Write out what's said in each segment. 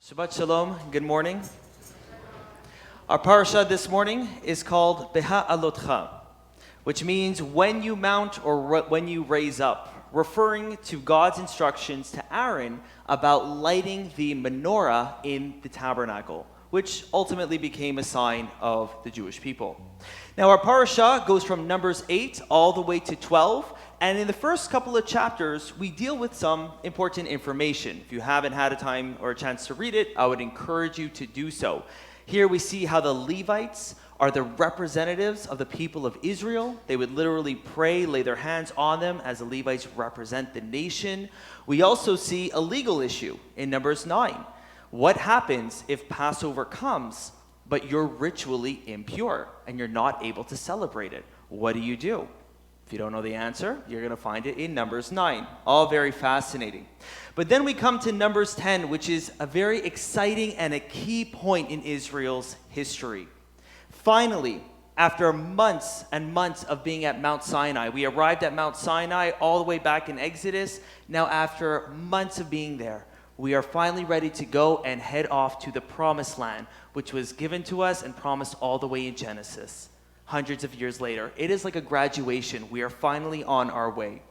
Shabbat Shalom, good morning. Our parasha this morning is called Beha Alo Techa, which means when you mount or when you raise up, referring to God's instructions to Aaron about lighting the menorah in the tabernacle, which ultimately became a sign of the Jewish people. Now our parasha goes from Numbers 8 all the way to 12, and in the first couple of chapters, we deal with some important information. If you haven't had a time or a chance to read it, I would encourage you to do so. Here we see how the Levites are the representatives of the people of Israel. They would literally pray, lay their hands on them as the Levites represent the nation. We also see a legal issue in Numbers 9. What happens if Passover comes, but you're ritually impure and you're not able to celebrate it? What do you do? If you don't know the answer, you're going to find it in Numbers 9. All very fascinating. But then we come to Numbers 10, which is a very exciting and a key point in Israel's history. Finally, after months and months of being at Mount Sinai, we arrived at Mount Sinai all the way back in Exodus. Now, after months of being there, we are finally ready to go and head off to the Promised Land, which was given to us and promised all the way in Genesis. Hundreds of years later. It is like a graduation. We are finally on our way.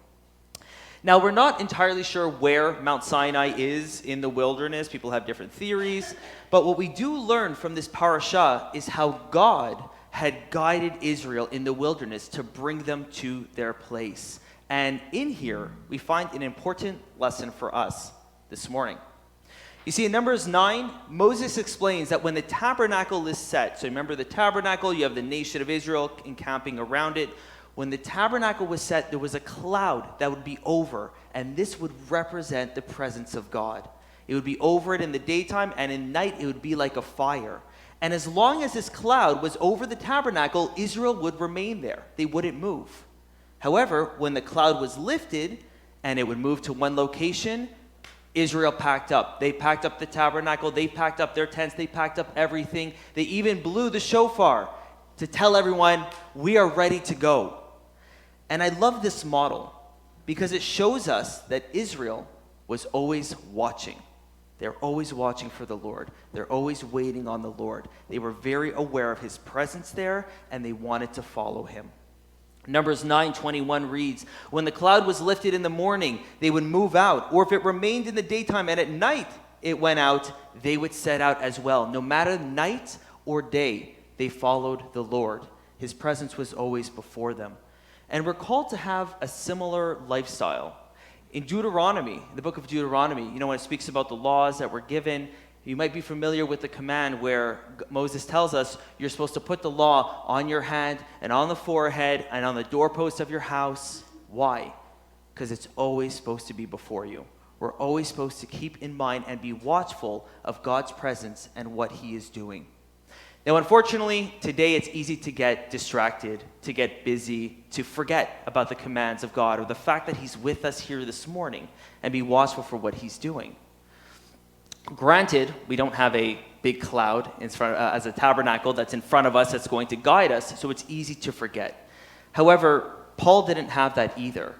Now, we're not entirely sure where Mount Sinai is in the wilderness. People have different theories. But what we do learn from this parasha is how God had guided Israel in the wilderness to bring them to their place. And in here, we find an important lesson for us this morning. You see, in Numbers 9, Moses explains that when the tabernacle is set, so remember the tabernacle, you have the nation of Israel encamping around it. When the tabernacle was set, there was a cloud that would be over, and this would represent the presence of God. It would be over it in the daytime, and in night it would be like a fire. And as long as this cloud was over the tabernacle, Israel would remain there. They wouldn't move. However, when the cloud was lifted, and it would move to one location, Israel packed up. They packed up the tabernacle. They packed up their tents. They packed up everything. They even blew the shofar to tell everyone, we are ready to go. And I love this model because it shows us that Israel was always watching. They're always watching for the Lord. They're always waiting on the Lord. They were very aware of his presence there, and they wanted to follow him. Numbers 9:21 reads, when the cloud was lifted in the morning, they would move out. Or if it remained in the daytime and at night it went out, they would set out as well. No matter night or day, they followed the Lord. His presence was always before them. And we're called to have a similar lifestyle. In Deuteronomy, the book of Deuteronomy, when it speaks about the laws that were given, you might be familiar with the command where Moses tells us you're supposed to put the law on your hand and on the forehead and on the doorpost of your house. Why? Because it's always supposed to be before you. We're always supposed to keep in mind and be watchful of God's presence and what he is doing. Now, unfortunately, today it's easy to get distracted, to get busy, to forget about the commands of God or the fact that he's with us here this morning and be watchful for what he's doing. Granted, we don't have a big cloud in front as a tabernacle that's in front of us that's going to guide us, so it's easy to forget. However, Paul didn't have that either,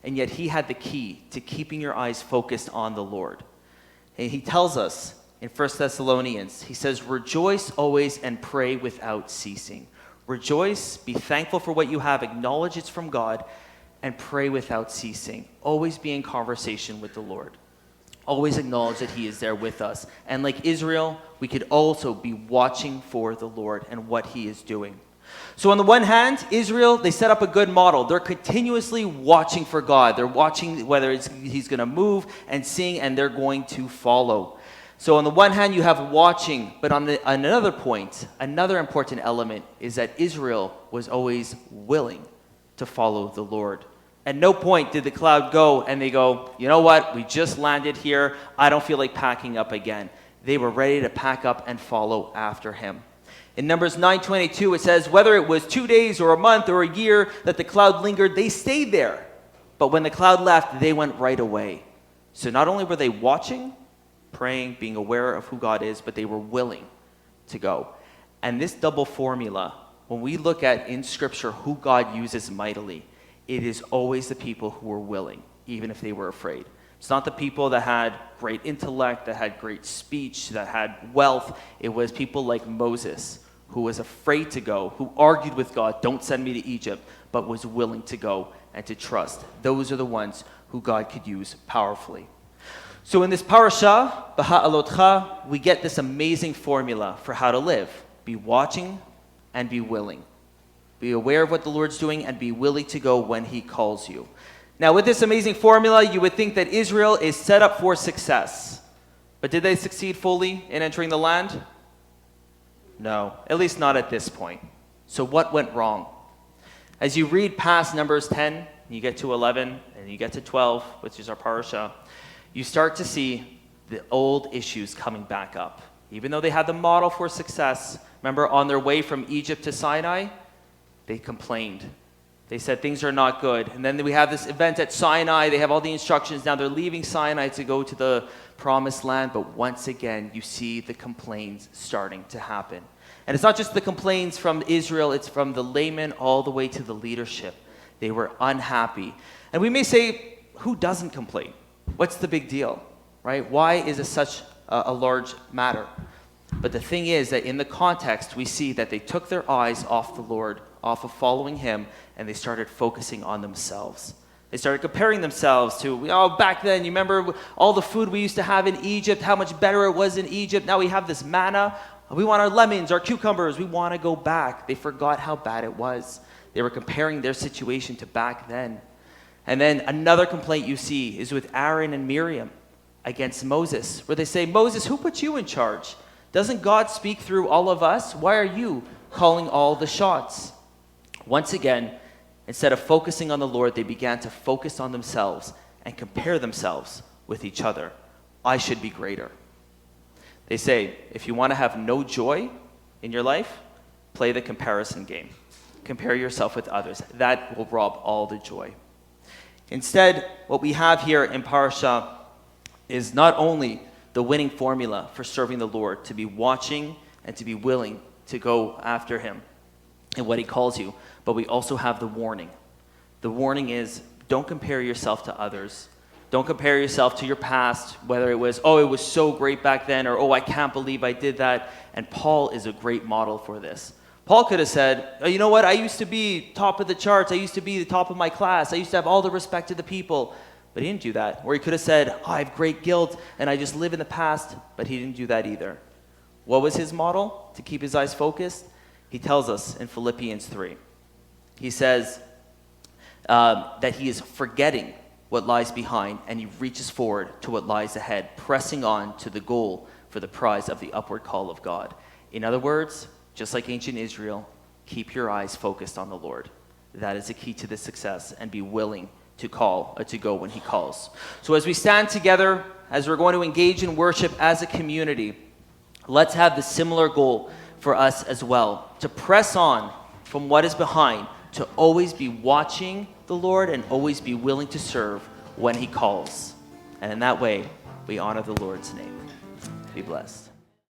and yet he had the key to keeping your eyes focused on the Lord. And he tells us in 1 Thessalonians, he says, rejoice always and pray without ceasing. Rejoice, be thankful for what you have, acknowledge it's from God, and pray without ceasing. Always be in conversation with the Lord. Always acknowledge that he is there with us. And like Israel, we could also be watching for the Lord and what he is doing. So on the one hand, Israel, they set up a good model. They're continuously watching for God. They're watching whether he's going to move and sing, and they're going to follow. So on the one hand, you have watching, but on another point, another important element is that Israel was always willing to follow the Lord. At no point did the cloud go and they go, you know what, we just landed here. I don't feel like packing up again. They were ready to pack up and follow after him. In Numbers 9:22, it says, whether it was 2 days or a month or a year that the cloud lingered, they stayed there. But when the cloud left, they went right away. So not only were they watching, praying, being aware of who God is, but they were willing to go. And this double formula, when we look at in Scripture who God uses mightily, it is always the people who were willing, even if they were afraid. It's not the people that had great intellect, that had great speech, that had wealth. It was people like Moses, who was afraid to go, who argued with God, don't send me to Egypt, but was willing to go and to trust. Those are the ones who God could use powerfully. So in this Parasha, Beha Alo Techa, we get this amazing formula for how to live. Be watching and be willing. Be aware of what the Lord's doing and be willing to go when he calls you. Now, with this amazing formula, you would think that Israel is set up for success. But did they succeed fully in entering the land? No, at least not at this point. So what went wrong? As you read past Numbers 10, you get to 11, and you get to 12, which is our Parasha, you start to see the old issues coming back up. Even though they had the model for success, remember on their way from Egypt to Sinai, they complained. They said things are not good. And then we have this event at Sinai. They have all the instructions. Now they're leaving Sinai to go to the promised land. But once again, you see the complaints starting to happen. And it's not just the complaints from Israel. It's from the laymen all the way to the leadership. They were unhappy. And we may say, who doesn't complain? What's the big deal, right? Why is it such a large matter? But the thing is that in the context, we see that they took their eyes off the Lord, off of following him, and they started focusing on themselves. They started comparing themselves to, back then, you remember all the food we used to have in Egypt, how much better it was in Egypt. Now we have this manna. We want our lemons, our cucumbers. We want to go back. They forgot how bad it was. They were comparing their situation to back then. And then another complaint you see is with Aaron and Miriam against Moses, where they say, Moses, who put you in charge? Doesn't God speak through all of us? Why are you calling all the shots? Once again, instead of focusing on the Lord, they began to focus on themselves and compare themselves with each other. I should be greater. They say, if you want to have no joy in your life, play the comparison game. Compare yourself with others. That will rob all the joy. Instead, what we have here in Parasha is not only the winning formula for serving the Lord, to be watching and to be willing to go after him and what he calls you, but we also have the warning. The warning is, don't compare yourself to others. Don't compare yourself to your past, whether it was, it was so great back then, or, I can't believe I did that. And Paul is a great model for this. Paul could have said, you know what, I used to be top of the charts. I used to be the top of my class. I used to have all the respect of the people. But he didn't do that. Or he could have said, I have great guilt and I just live in the past. But he didn't do that either. What was his model to keep his eyes focused? He tells us in Philippians 3. He says that he is forgetting what lies behind and he reaches forward to what lies ahead, pressing on to the goal for the prize of the upward call of God. In other words, just like ancient Israel, keep your eyes focused on the Lord. That is the key to this success, and be willing to go when he calls. So as we stand together, as we're going to engage in worship as a community, let's have the similar goal for us as well, to press on from what is behind, to always be watching the Lord and always be willing to serve when he calls. And in that way, we honor the Lord's name. Be blessed.